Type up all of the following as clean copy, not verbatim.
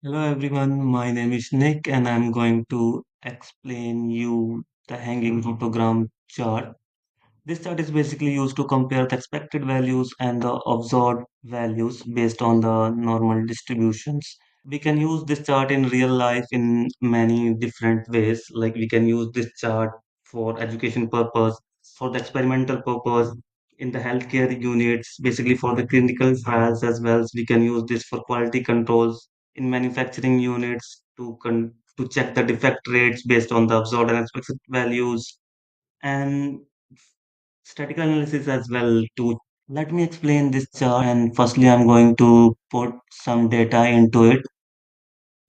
Hello everyone, my name is Nick and I'm going to explain you the hanging rootogram chart. This chart is basically used to compare the expected values and the observed values based on the normal distributions. We can use this chart in real life in many different ways. Like we can use this chart for education purpose, for the experimental purpose, in the healthcare units, basically for the clinical trials as well. We can use this for quality controls in manufacturing units to check the defect rates based on the observed and expected values and statistical analysis as well too. Let me explain this chart and firstly I'm going to put some data into it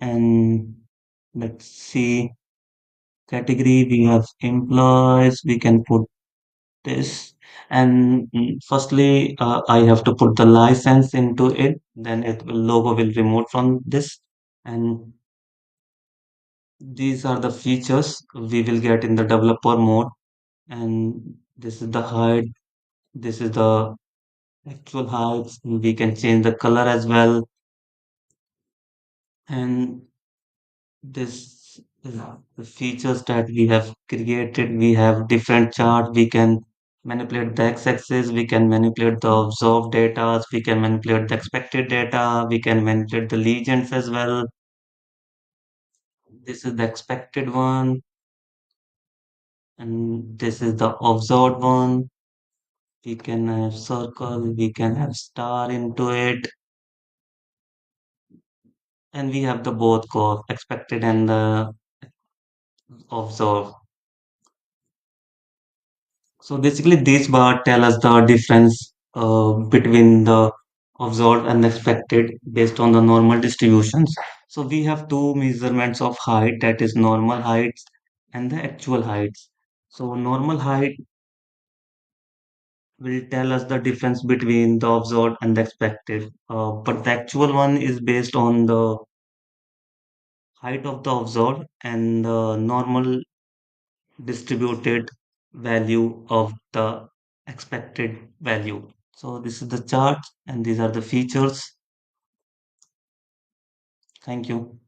and let's see category we have employees we can put this and firstly I have to put the license into it, then logo will remove from this, and these are the features we will get in the developer mode, and this is the height, this is the actual heights. We can change the color as well, and this is the features that we have created. We have different chart. We can manipulate the x-axis. We can manipulate the observed data. We can manipulate the expected data. We can manipulate the legends as well. This is the expected one, and this is the observed one. We can have circle. We can have star into it, and we have the both curve, expected and the observed. So basically, these bar tell us the difference between the observed and expected based on the normal distributions. So we have two measurements of height, that is normal heights and the actual heights. So normal height will tell us the difference between the observed and the expected. But the actual one is based on the height of the observed and the normal distributed value of the expected value. So this is the chart and these are the features. Thank you.